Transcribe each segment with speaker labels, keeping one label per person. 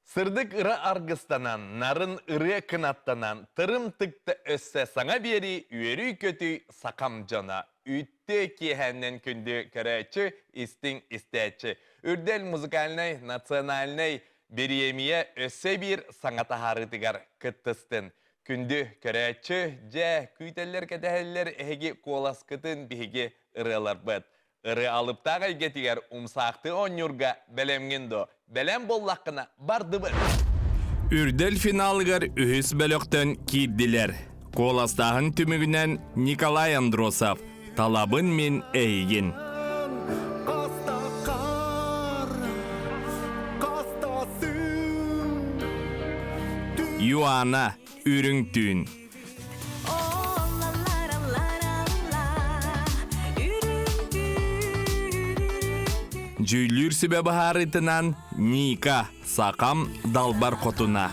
Speaker 1: Sırdık ırı argıstanan, narın ırı kınattanan, tırım tıktı össe sana beri üyeri kötü sakam cana. Üttü ki hennen kündü köreçi, istin isteçi. Ürdel müzikalnay, nasyonalnay, beriyemiye össe bir sanata harıdıgar kıttыстın. Kündü köreçi, ce, küyteller kedeheller ehegi kolaskıtın bihigi ırılar bıt. Irı alıp tağay getiger umsaktı onyurga belemgindo. Belem bollakına bardı bir. Ürdel finalgar ühüs bölökten kiddiler. Kolastağın tümügünen Nikolay Androsov. Talabın min eygin. Yuana ürüngtün. Jüylür sübebi harıtınan Nika sakam dalbar kotuna.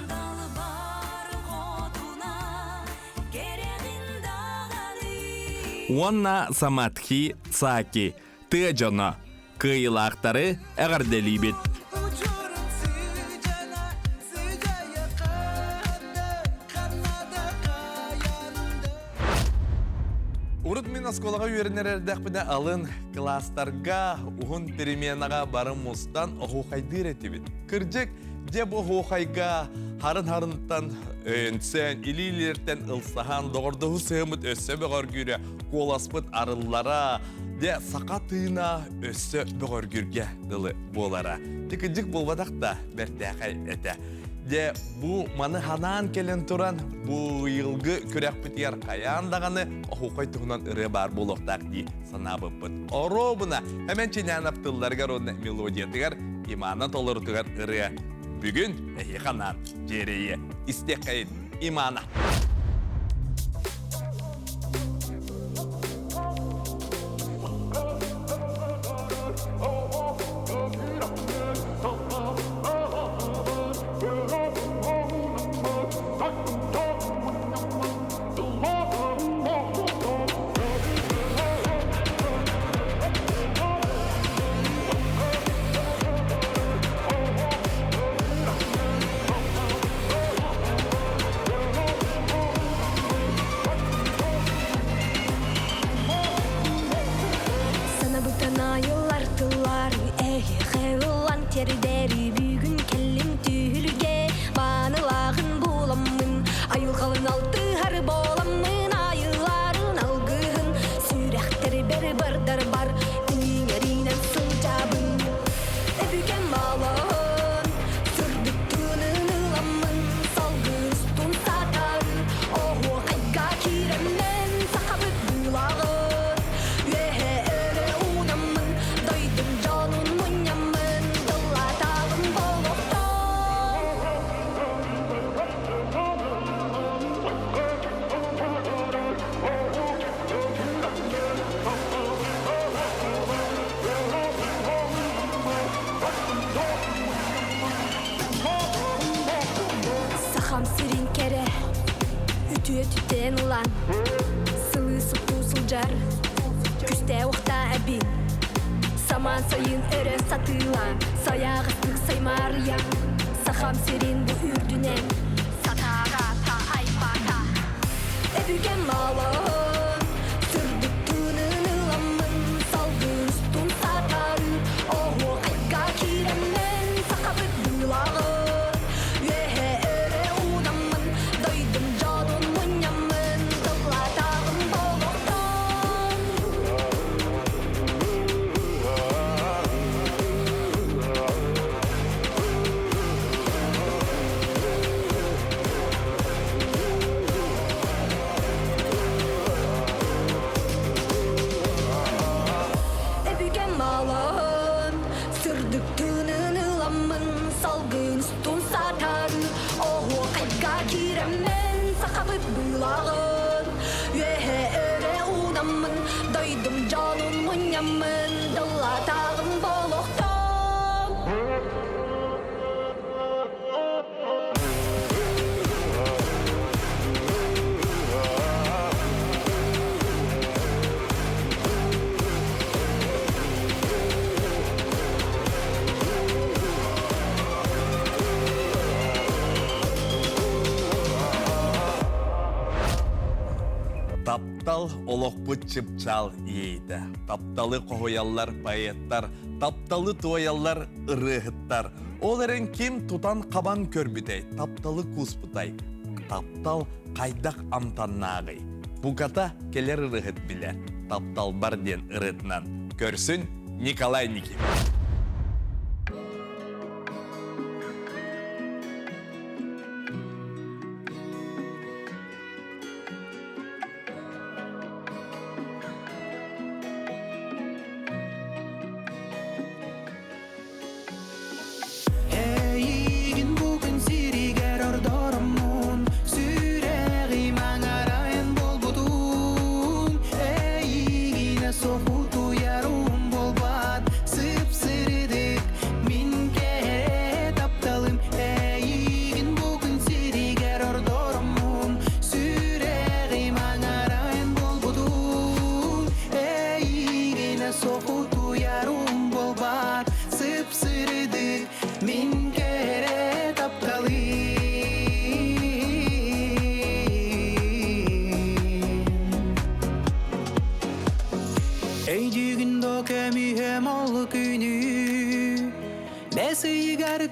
Speaker 1: Onna samatki saki tığcana kıyılakları eğerdelibet. Urut min askolaga üyerenlererdekbine alın klaslarga uhun perimenaga barın mustan ohuqaydır etibit. Kırcık je bu ohuqayga harın-harıntan önsen, ililerden ılsahan doğurduğu sığımıt össe beğer güre kolaspıt arıllara de sakatığına össe beğer gürge dılı bolara. Tikicik bulvadak da berteğay ete. De bu manı hanan kelen turan bu yılgı körek bitiyer kayan dağını ohuqay tuğunan ırı bar buluqtak di sanabıpıt. Oro buna hemen çinen aptıllarga rodna melodiyatigar imana tolurtugar ırı. Bugün ehiqanan jereye istekayın imana.
Speaker 2: Deri bugün kellim tühülge banılağın bulamın ayılğalın altı har bolamın ayıların algın sürekleri beri bardar bar dinlerinen sıcabın ebüken malağın sürdüktüğünün ılamın salgı üstün satan ohu ayga kiremen sahabıt bulağın vehe öre unamın doydum canın munyamın Sirin kere ütüye tüten ulan sılı sıptu sılcar küste oqta abin saman sayın öre satılan sayağıslık saymar ya saham sirin bu ürdünen satağa ta aypata ebügen malağın sürdüktüğünün ılamın salgı üstün satan ohu ayga kiremen sakabıt bulağın
Speaker 1: таптал олохпут чыпчал ейді. Тапталы қоғоялар байеттар, тапталы туаялар ырыхыттар. Оларын ким тутан қабан көрбітей, тапталы куспытай. Таптал қайдақ амтаннағый. Буката келер ырыхыт білер. Таптал барден ырытынан. Көрсін Николай Никиф.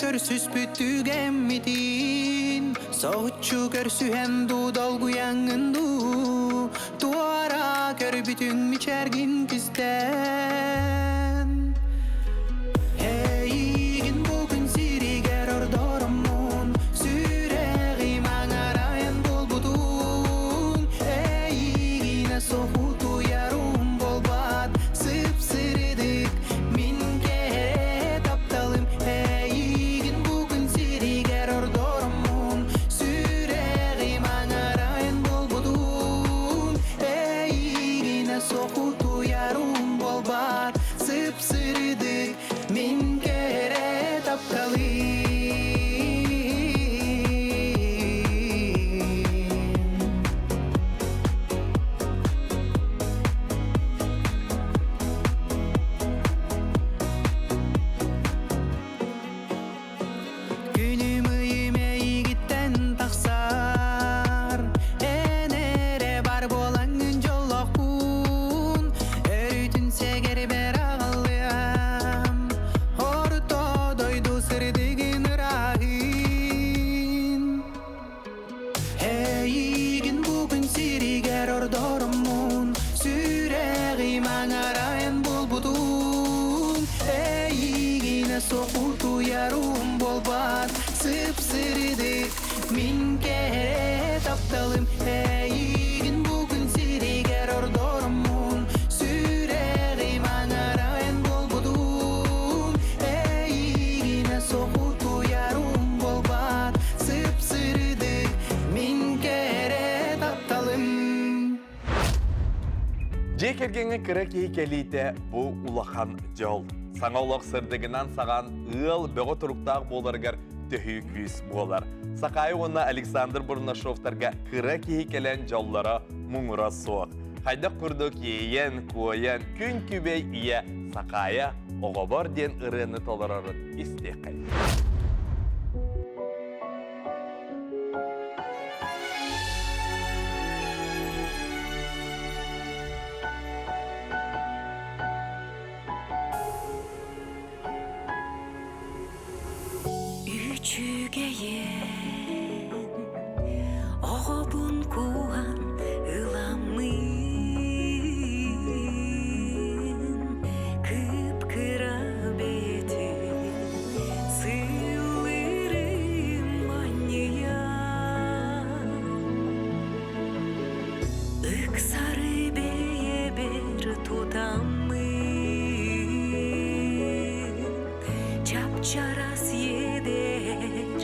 Speaker 3: Körsüs büttügen mitin Soğutçu körsühen du dalgu yangındu Duara kör bütün miçergin kisten Heygin bugün siriger ordorumun Süreği mağarayan bol budun Heygine soğutu yarım bol bat Sıpsırıdık min kere taptalım min kere taptalım Heygin bugün siriger ordorumun Süreği mağarayan bol budun Heygine soğutu yarım bol bat Sıpsırıdık min kere taptalım
Speaker 1: Жекергеңе кірі кейкелейті бұл улахан жол. Саңа улақ сырдығынан саған ыл бөғі тұрықтақ боларғар төхі күйіс болар. Сақайы оны Александр Бурнашовтарға кірі кейкелен жоллара мұңыра соқ. Хайда күрдік ейен, көйен, күн күбей ие сақайы оғабар ден ұрыны толарарын істеқай.
Speaker 2: Üçügeyen oğubun kuhan ılamın kıpkıra beti sığılırım manıya ıksarı beye bir tutamın çapçaras yeder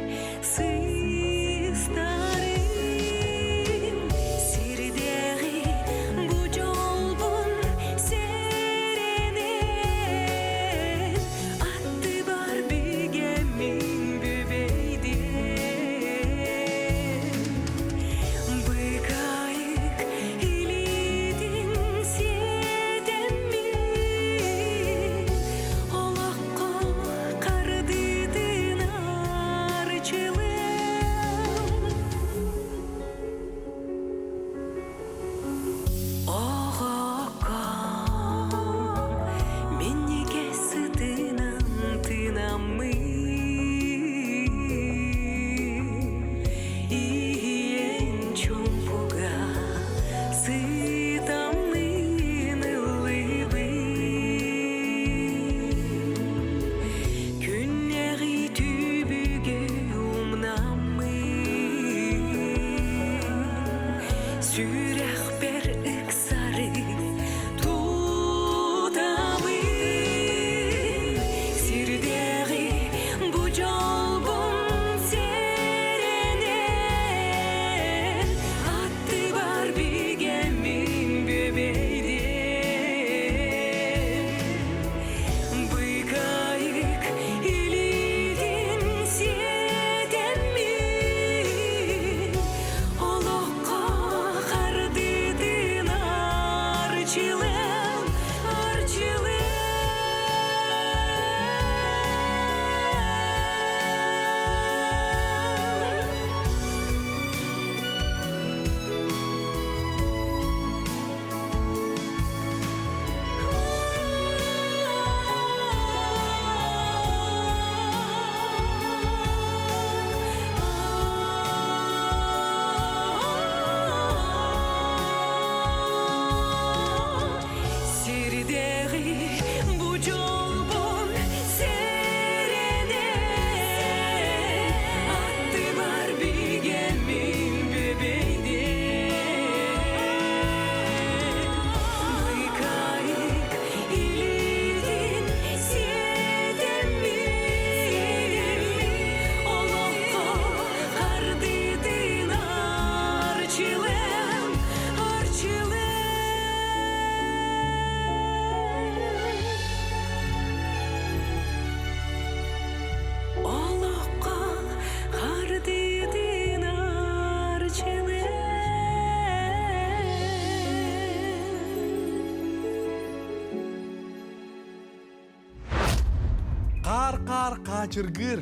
Speaker 1: kaçırgır.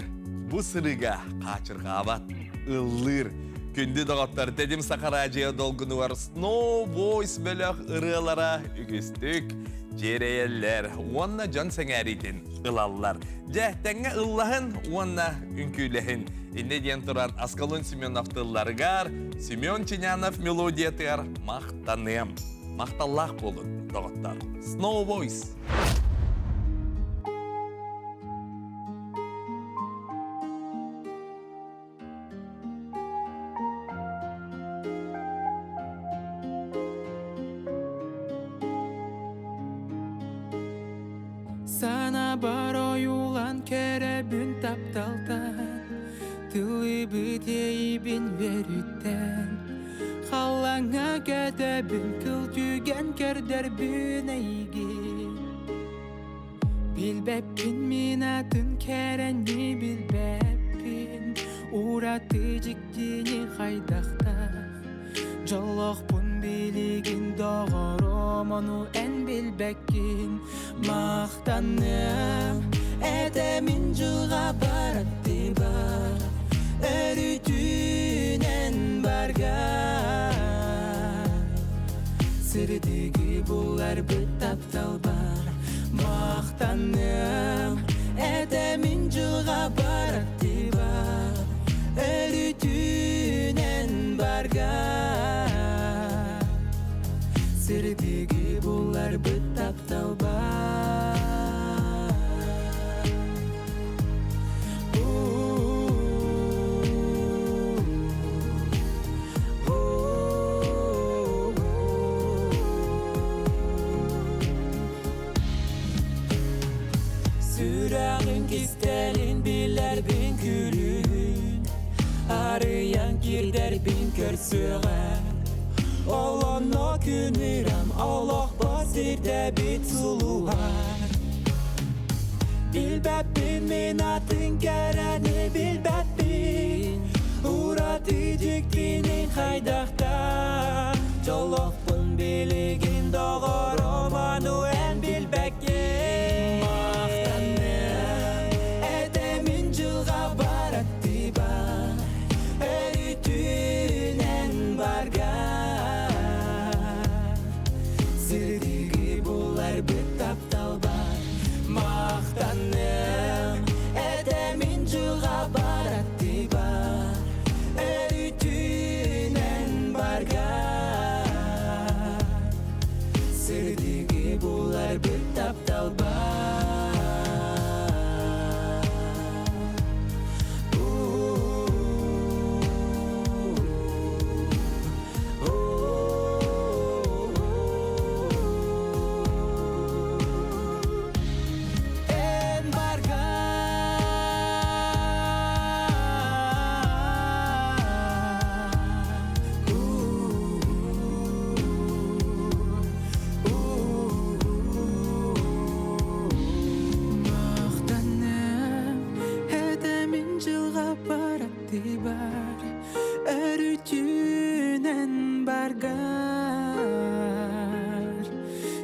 Speaker 1: Bu sırıga kaçırgabat, ıllir. Kündü dağıtlar dedim Sakaracıya dolgunu var. Snow Boys bölük ırılara ügüstük. Cereyeller, onna can seneritin ılallar. Cehtenge ıllahın, onna ünkülehin. İnne diyen turan Askalın Semyonov tıllargar, Semyon Çinyanov melodiyatır, maqtanım. Maqtallah bolun, dağıtlar. Snow Boys.
Speaker 3: Sana бар оюлан керебін тапталдан Тылы бітейбін веріттен Халаңа кәдәбін күлтүген кердербін әйген Билбәппін мен атын кәрәнне билбәппін Ураты жіктені қайдақта Жолоқпын билігін доғырым Оны ән билбәккін Maqtanım edemin жылға баратты бар Өрүтүнен барга Сырдыгы булар бүт таптал бар Maqtanım edemin жылға баратты бар Өрүтүнен барга Сырдыгы булар бүт таптал бар Sürağın kistelin biler bin külün Arayan girder bin körsüğer Olan o günüram Allah basirde bit suluğar Bilbäppin min atın kereni bilbäppin Uratıcık dinin haydakta Çolokpun biligin doğru manu en bilbäkkin Maqtanım edemin жылға baratты bar Örütünen barga Sırdıgı bular büt taptal bar Maqtanım edemin жылға baratты bar Örütünen barga Sırdıgı bular büt taptal bar Örütünen bargar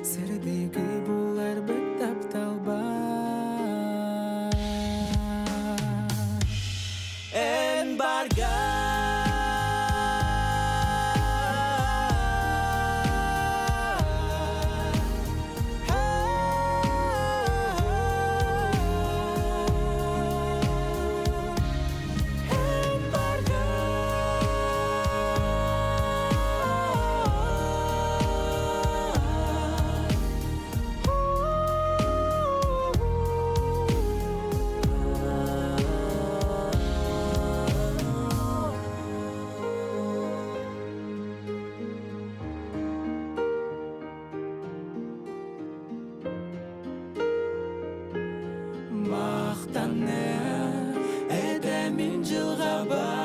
Speaker 3: Sırdıgı bular büt taptal bar En Maqtanım edemin жылға бар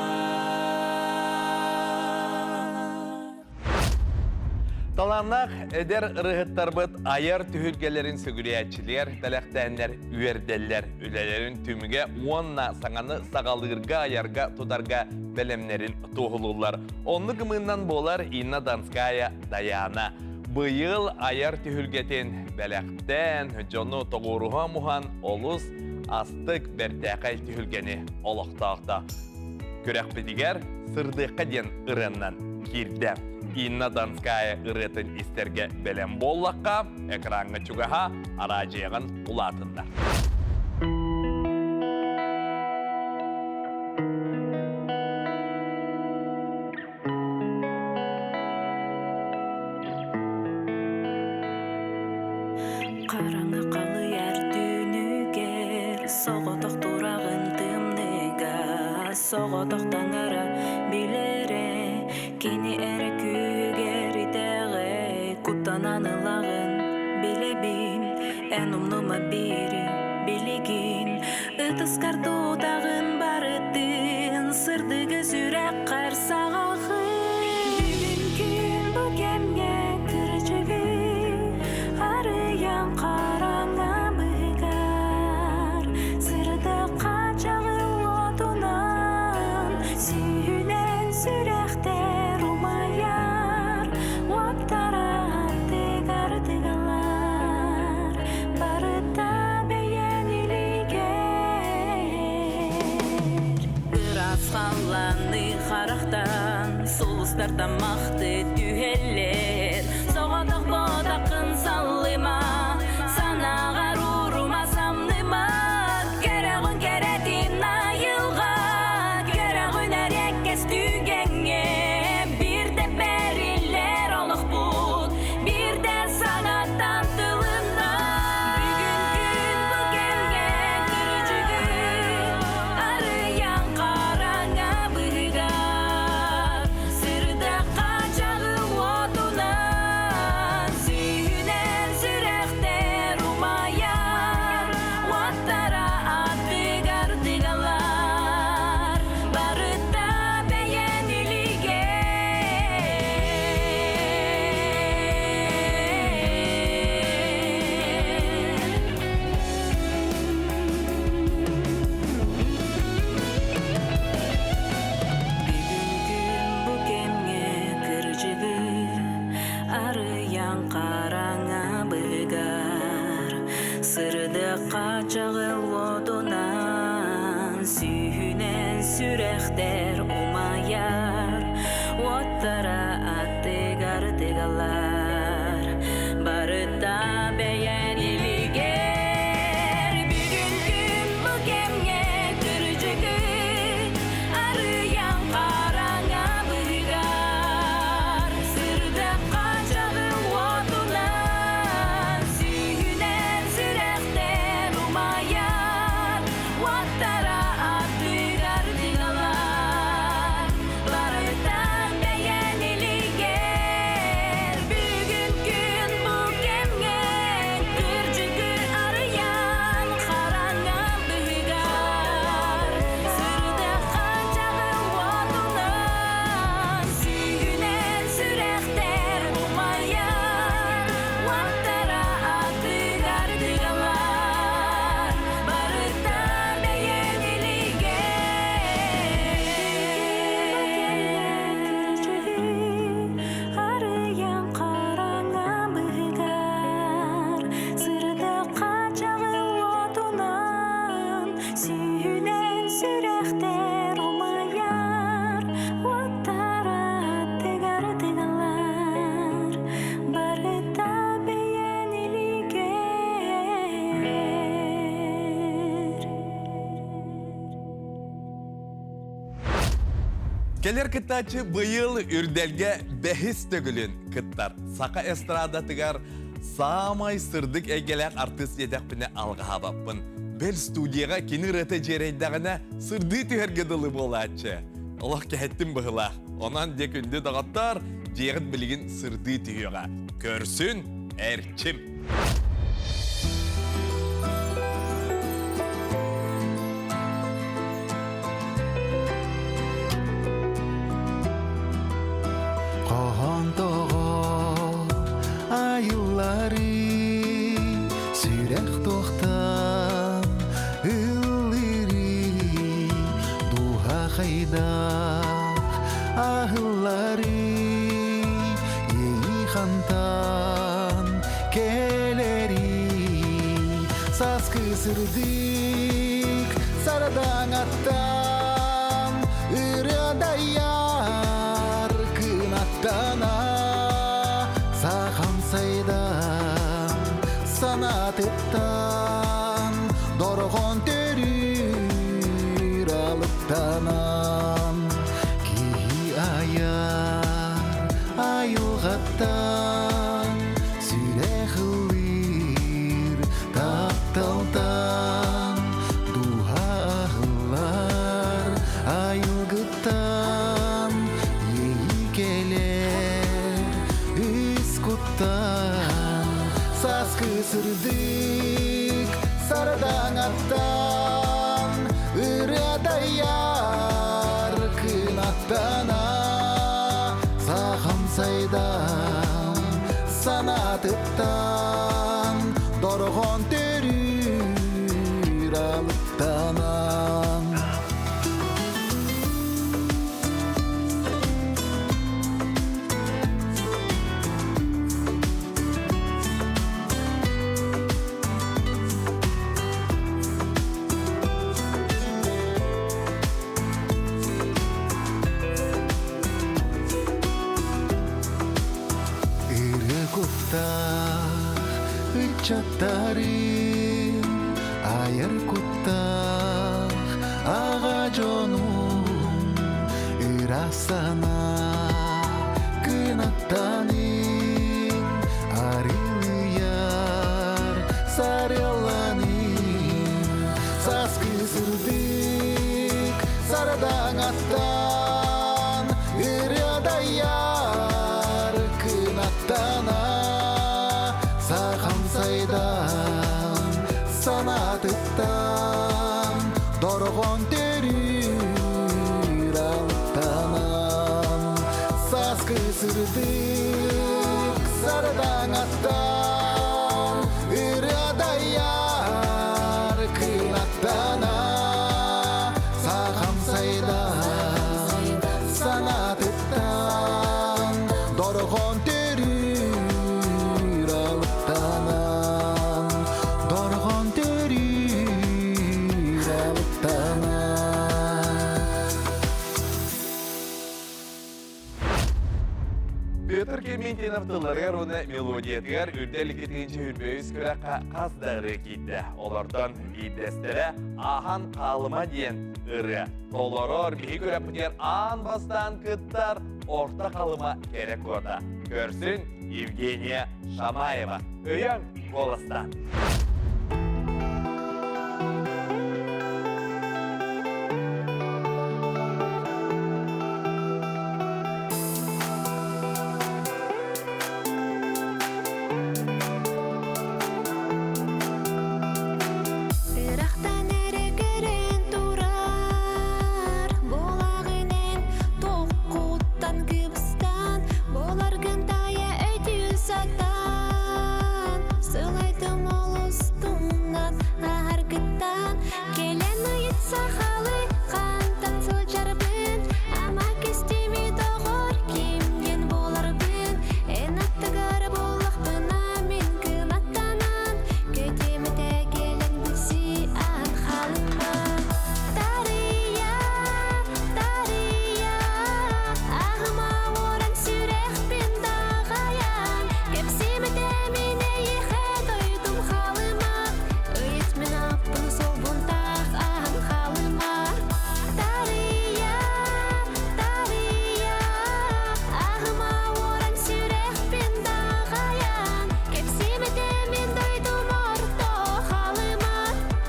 Speaker 1: Talanlaq eder ırıhıttarbıt ayar tühülgelerin sögüliyatçiler, talaqtağınlar, üverdeller, ülelerin tümüge onna saŋаны sağalırga ayarga tutarga belemlerin toğulurlar. Onlu kımından bolar Inna Danskaya Dayana. Bıyıl ayar tühülgetin belekten jonu toğuruha muhan olus астык бәртәқәл түйілгені олықтақта. Көрәк бідігер сырдыққа ден ұрыннан кирді. Инна Донская ұрытын істерге бәлем боллаққа, экранға чугаға арajығын ұлатында.
Speaker 2: Қараңғы қалы әр түнігер, соғытық тұрағын тымныға, соғытықтан ара білері, кені әрі күйгер итәғі, күттан анылағын білебін, ән ұмныма бері білеген, ұтыскар дудағын барыттын, сырдығы зүрәк қарсағағы. Бүгін күн бүкемге кіржігі, арыян қараңа бұғар, сырды қачағы отынан, сүйінен сүрәқтер ұмаяр, оптара аттығар тығалар, барыта бәйен илігер. Үрас қаланы қарақтан, соғыстар тамақты түйелер, соғадық бодақын салыма, санағар ұрыма самныма, керағын керетін айылға, керағын әреккес түйгенге, бір де бәрілер олық бұд, бір де санаттан тылында. Бүгін күн бүкенге кіржігі, арыян қараңа бұғар, сырды қачағы отынан, сүйінен сүрәқтер ұмаяр, оттара аттығар тығалар, барыта бәйен илігер. Бүгін күн бүкемге кіржігі, арыян қараңа бұғар, сырды қачағы отынан, сүйінен сүрәқтер ұмаяр, оттара аттығар тығалар, барыта бәйен илігер. Бүгін күн бүкемге кіржігі, арыян қараңа бұғар, сырды қачағы отынан, сүйінен сүрәқтер ұмаяр, оттара аттығар тығалар, барыта бәйен илігер. Бүгін күн бүкемге кіржігі, арыян қараңа бұғар, сырды қачағы отынан, сүйінен сүрәқтер ұмаяр, оттара аттығар тығалар, барыта бәйен илігер. Арыян қараңа бұғар, сырды қачағы отынан, сүйінен сүрәқтер ұмаяр, оттара аттығар тығалар, барыта бәйен илігер.
Speaker 1: Келер кыттачы быйыл үрдәлге бәхис төгілін кыттар. Сақа эстрада тыгар самай сырдык әйгеләк артист едәк біне алға баппын. Бел студияға кені рәті жерейдағына сырды түйерге дылы болачы. Allah кәттім бұғыла. Онан декінді дағаттар жеғіт білігін сырды түйеға. Көрсін әрчім.
Speaker 4: Қоғантоға айыллары сүйрек тоқтан үллері дуға қайдақ ahıllari yıkantan keleri saskı kısırdık sarıdan attan ırıdayar kınattana sağam saydan sanattan dorgon törür alıptanan ki ayar ayılgattan sürehlir taptaltan duhalar ayılgıttan yeikeler üskuttan saz kısırdık sarıdan attan ırıdayar kınattana sağam saydan sanattan dorgon törür alıptanan Çatarım ayar kuttak ağaconum irasana kınatanin arıyar sarılanin saz kısırdık sarıdan attan ırıdayar kınattana sağam saydan sanattan dorgon törür altanan saz kısırdık sarıdan attan ırıdayar kınattana sağam saydan sanattan dorgon törür altanan dorgon törür altanan
Speaker 1: Петр Кементинов тылларыгар уны мелодиятыгар үрдәлік етігінші үрбейіз көрі қаздары кейді. Олардан бейдестері ахан қалыма дейін ұры. Толорор бейі көріп бұдер ан бастан кыттар орта қалыма керек орда. Көрсін Евгения Шамаева. Өйен Голостан.
Speaker 2: Ирақтан әрі көрін тұрар Болағынен тоқуттан кыбыстан Болар гынтая өтіл саттан Сылайтым ол ұстымнан аргыттан Келен ұйыт сақалы қантан сылжарбын Ама кестеми тоғыр кемген боларбын Эн аттығар болақпын амин кынаттанан Көтеміде келен бұси ан халыма Тария, тария Ағыма оран сүрекпен дағаян Кепсеміде мене ехе дойдым халыма Үйет мен аппын сол бұнтақ ан халыма Тария, тария Ағыма оран сүрекпен дағаян Кепсеміде мен дойдым орто халыма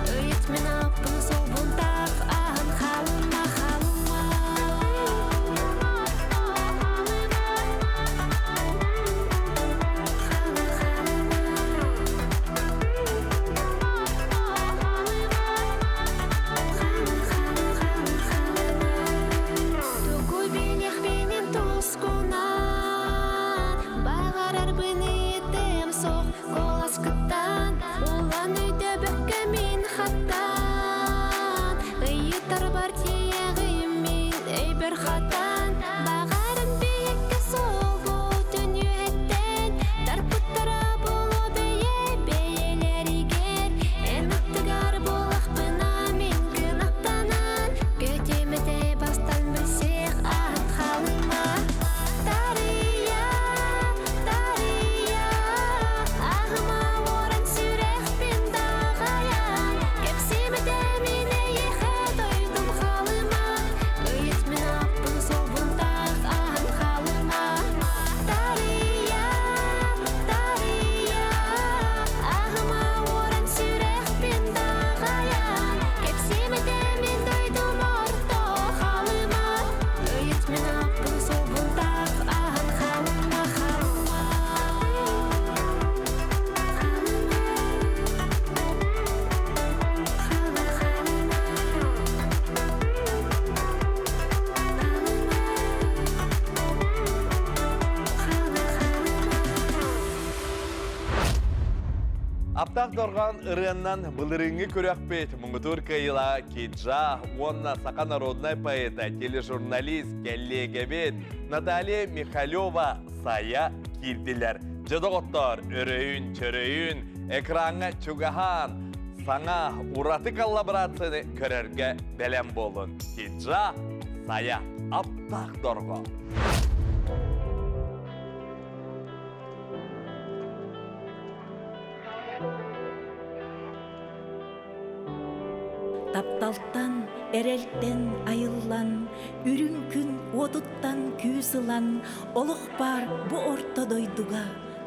Speaker 2: Үйет мен аппын сол бұнтақ ан халыма Тугуй бенех бенен тускунан Бағарар быны етем соқ колас кыттан Улан өйді бөкке мен хаттан Ыйытар бар тиегім мен өйбір хаттан Бағарын бейекке сол бұтын үйеттен Тарпыттара болу бейе бейелер егер Ән аттыгар
Speaker 1: Аптақ дорған ырыяннан бұлырыңы көрәкпет мұңғытур кайыла Киджа, онна Сақа народной поэта, тележурналист, келлегебет Наталья Михалева сая кирдилер. Жадоғыттар өрөйін, чөрөйін, экранға чугахан, саңа ураты коллаборацияны көрерге бәлем болын. Киджа сая аптақ дорған.
Speaker 5: Тапталтан, әрелттен айыллан, үрін күн отуттан күйсылан, олық бар бұ ортодойдуға,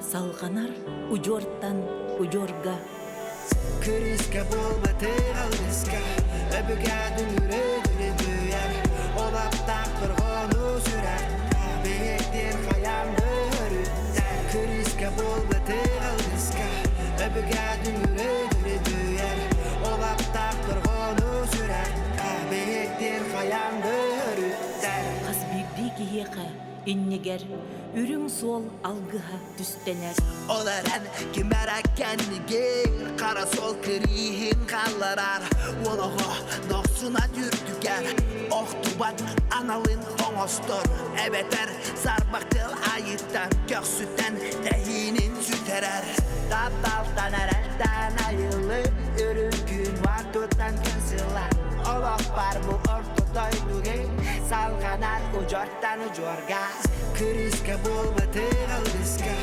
Speaker 5: салғанар ұжорттан ұжорға.
Speaker 6: Күріске болбаты қалдысқа, өбігәдің үрейдіні бүйер, олаптақ тұрғыны сүрәр, бейектер қаянды өріттер. Күріске болбаты қалдысқа, өбігәдің үрейдіні бүйер, олаптақ тұрғыны сүрәр, бейектер қаянды өріттер.
Speaker 5: Қас бирді киеқі, иннегер, үрің сол алғыға түстенер.
Speaker 6: Оларан кемәрәк кәнігер, қара сол кірейін қаларар, олығы доқсына дүрдігер, оқтубат аналын қоңостыр, әбетер сарбақтыл айыттан, көксүттен тәйінін сүтерер. Тапталтан әрәттен айылы, үрін күн ватуттан күнсілер, олық бар бұл ортодойдуге, салғанар ұжорттан ұжорға. Күріске болбаты қалдысқа,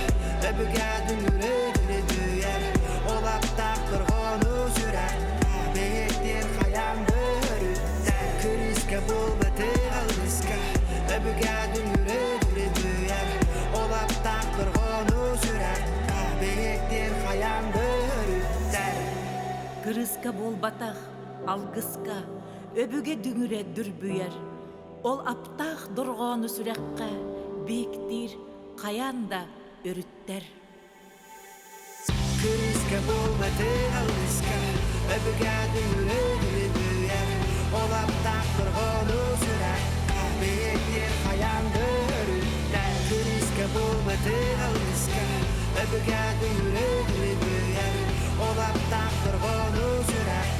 Speaker 6: өбігәдің үрейдіні бүйер, олаптақ тұрғыны сүрәр, бейектер қаянды өріттер. Күріске болбаты қалдысқа, өбігәдің үрейдіні бүйер, олаптақ тұрғыны сүрәр, бейектер қаянды өріттер.
Speaker 5: Кырыска бол батақ, алғысқа, өбіге дүңіре дүрбүйер. Ол аптақ дұрғаны сүрәққа, бейіктер, қаянда өріттер.
Speaker 6: Күріске болбаты қалдысқа, өбігәдің үрейдіні бүйер, олаптақ тұрғыны сүрәр, бейектер қаянды өріттер. Күріске болбаты қалдысқа, өбігәдің үрейдіні бүйер, олаптақ тұрғыны сүрәр,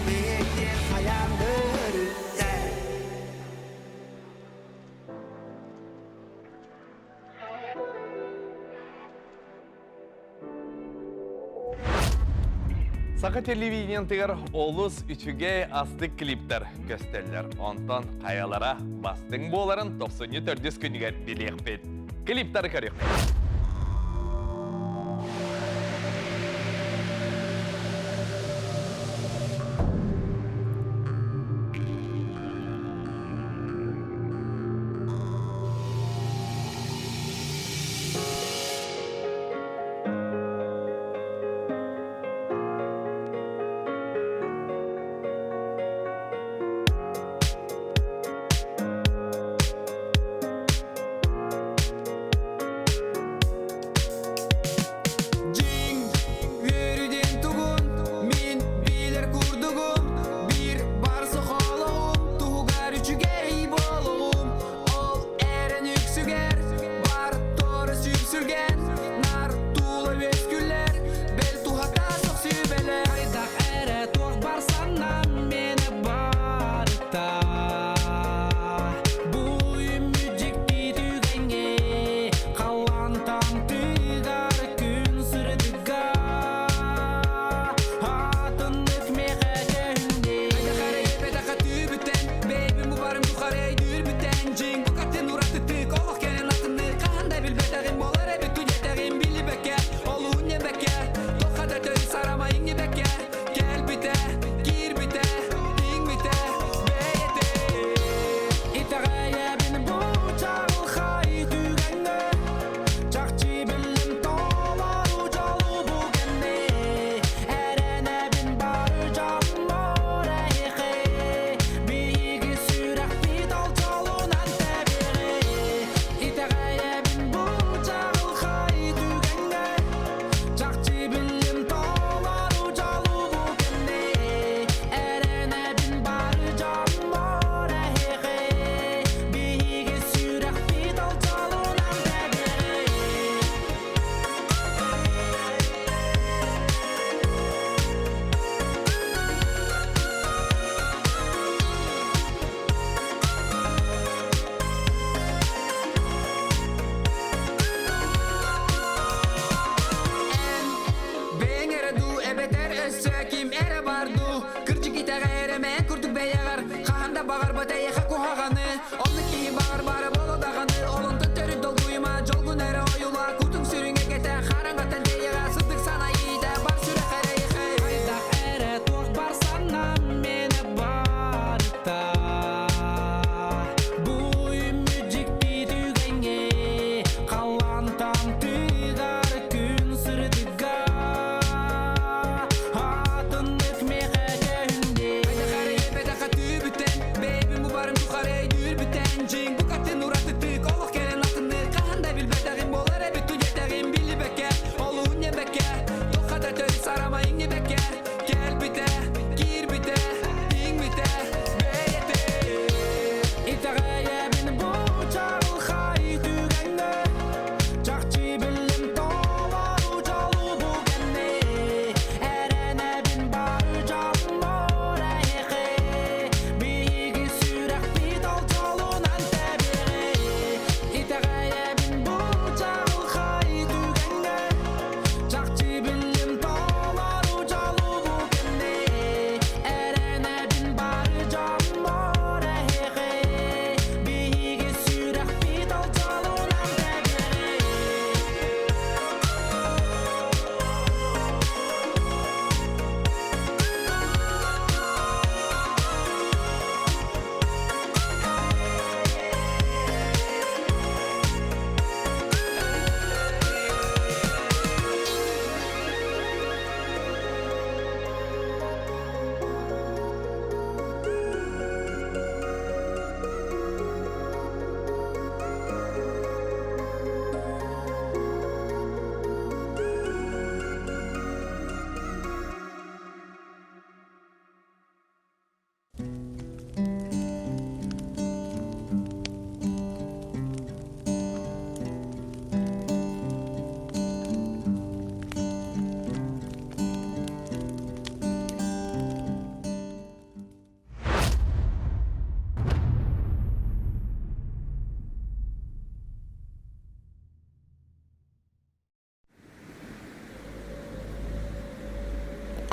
Speaker 6: бейектер қаянды өріттер.
Speaker 1: Сақы телевидениен тегер олыс үчіге асты клиптер көстелер. Онтан қаялара бастың боларын 94 күнігер білек бет. Клиптары көрек.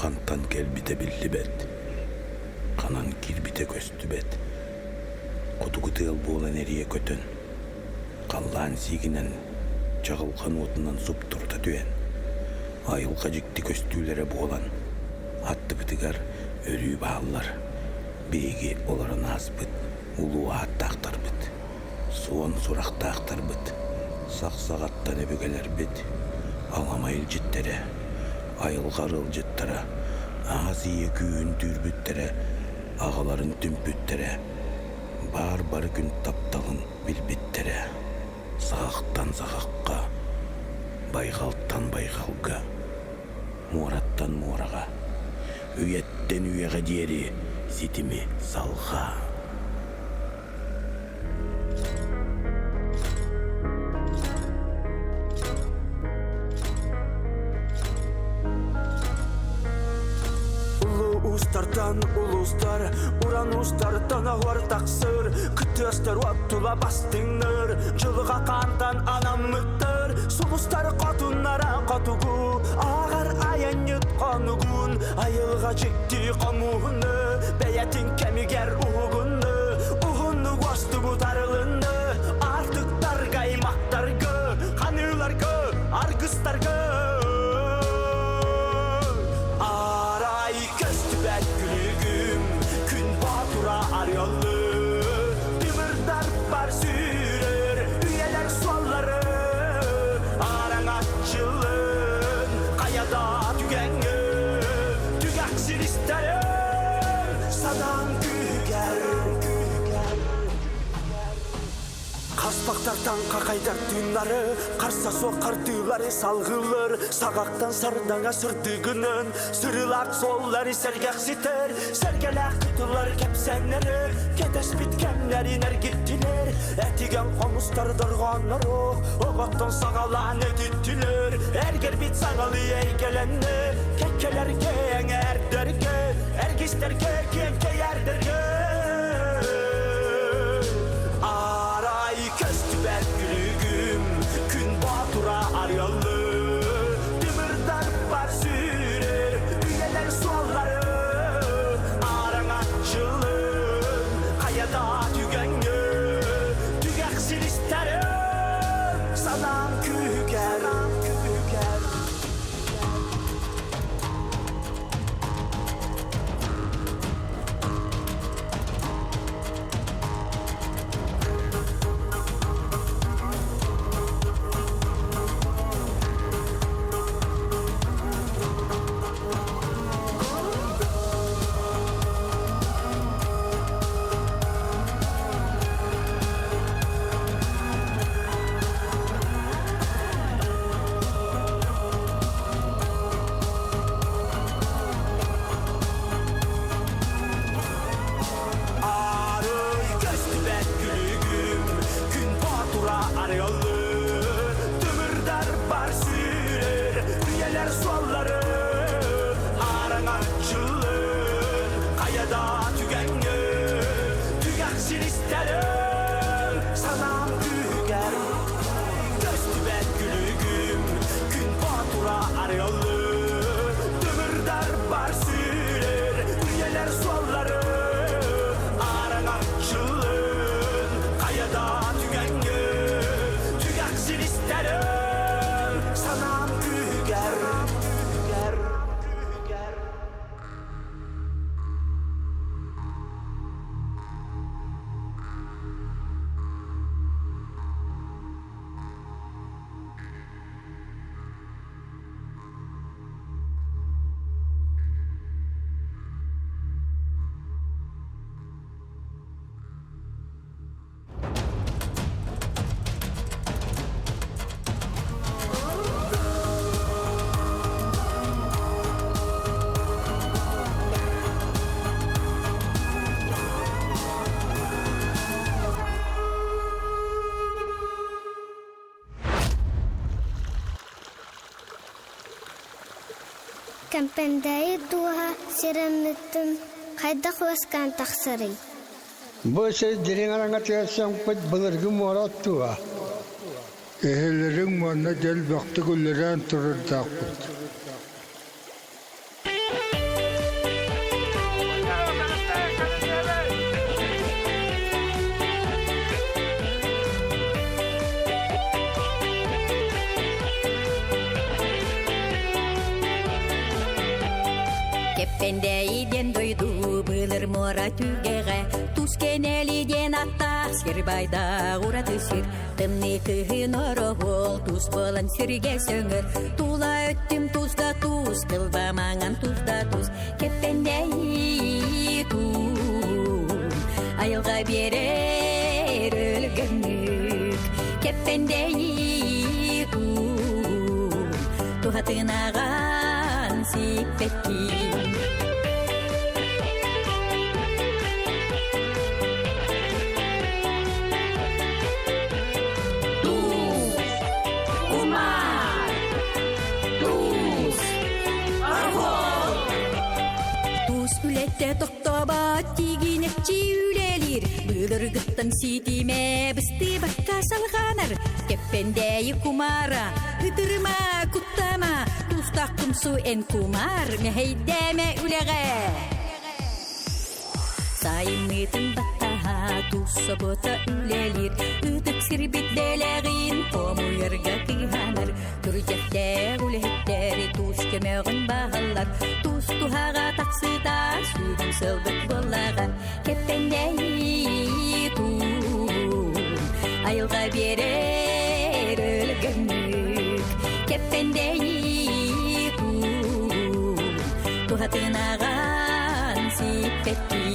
Speaker 7: kantan kelbite billibet. Kanan kirbite köstübet. Kutuku tığıl boğulan eriye kötön. Kallan siginen çağılkan otundan sup turda düen. Ayılka jikti köstüylere boğulan. Attı bitigar ölüyü bağlılar. Beygi olaran azbıt. Ulu at taktar bit. Suan surak taktar bit. Sak-sakattan ebögeler bit. Alamayıl jittere. Ayılgarıl jittara. Ağzıya küğün dürbüttere. Ağaların tümpüttere. Bar gün taptalın bilbittere. Sağaktan sağakka. Baygalttan baygalga. Murattan muraga. Üyetten üyege diğeri. Sitimi salga.
Speaker 6: Ustardan ulustar, uranustardan ahvar taksır. Kıtıyorstar vattula bastınır. Jılığa kantan anam mıttır. Sulustar kotunlara kotugu. Ağır ayan yutkonugun. Ayılga jikti komuhunu. Beyetin kemiger uğunu. Uğunu kostu bu darılını. Artık dargay maktargı. Kanılargı, argıstargı. Kasbaktardan kakaydar düğünları, karsa sokardıları salgılır. Sağaktan sardana sırdığının, sırılak solları sergek siter. Sergelek tutular kepsenleri, kedes bitkenleri ner gittiler. Etigen komustar darganları, oğattan sağalan edittiler. Erger bit sağalı eygelenni, kekelerge erderge, ergisterge kenke yerderge. Aryalı, demirden var sürer, üyeler sualları, aran açılır, kayada tügenge, tügeksin isterim, salam küger.
Speaker 2: Kempendai tuha siramnitun haydak waskan taksari.
Speaker 8: Bu şey direngaranga tiyasam pet balırgı morat tuha. Ehelerin manna del vakti güllerin turur takut.
Speaker 5: мора түгеге тус кенелиден аттақ сирбайда ура түсір тымны кыхын орогол тус болан сирге сөңір тула өттім тузда туз кылбамаңан тузда туз кеппендей тун айылға берер өлгөнлүк кеппендей тун тухатынаған сиппеккин Үлетте тоқтаба тигинекчи үлелир Бүліргіттін ситиме бісті баққа салғанар Кеппендейі кумара, үтірма күттама Тустақ күмсу эн кумар, мехейдеме үлеге Сайымытын баттаға тусы бота үлелир Үтік сірбіт белегін қомуырға кыйғанар Түржекте үлеттері туш кемеғін бағылар Туғаға тақсыда сүйдің сылдық болаға Кеппендей тун айылға берер өлгөнлүк Кеппендей тун туғатынаған сиппеккин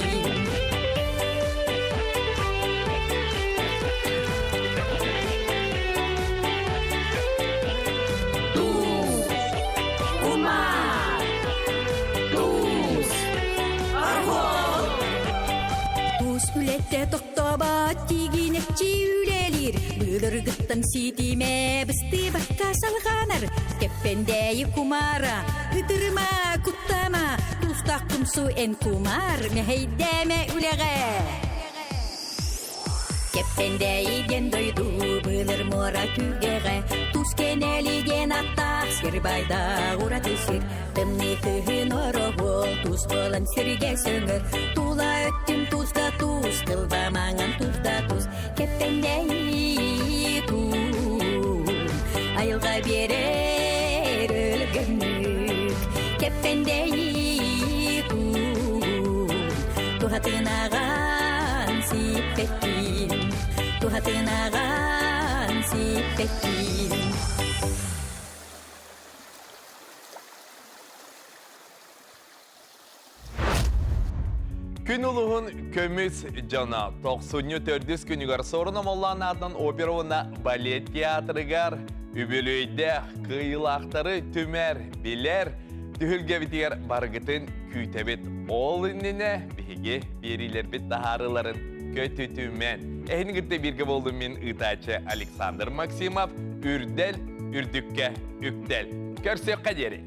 Speaker 5: Үлетте тоқтаба тигинекчи үлелир Бүліргіттін ситиме бісті баққа салғанар Кеппендейі кумара, үтірма күттама Тустақ күмсу эн кумар, мехейдеме үлеге Кеппендейден дойду бұлыр мора түгеге Тус кенелиден аттақ сирбайда ура түсір Тымны кыхын орогол тус болан сирге сөңір Тула өттім тузда туз, кылбамаңан тузда туз Кеппендей тун айылға берер өлгөнлүк Кеппендей тун туғатынаған сиппеккин Туғатынаған сиппеккин
Speaker 1: Күн улуғын көміз жана 94 күнігер сорына моллан атын оперуына балет театрыгар үбілөйді қиылақтары түмер білер түхілге бітігер барғытын күйтебет ол үніне бігі берилер біт тахарыларын көтүтімен. Әйін күтті бірге болдым мен ұтачы Александр Максимов үрдел үрдікке үктел. Көрсек қадері.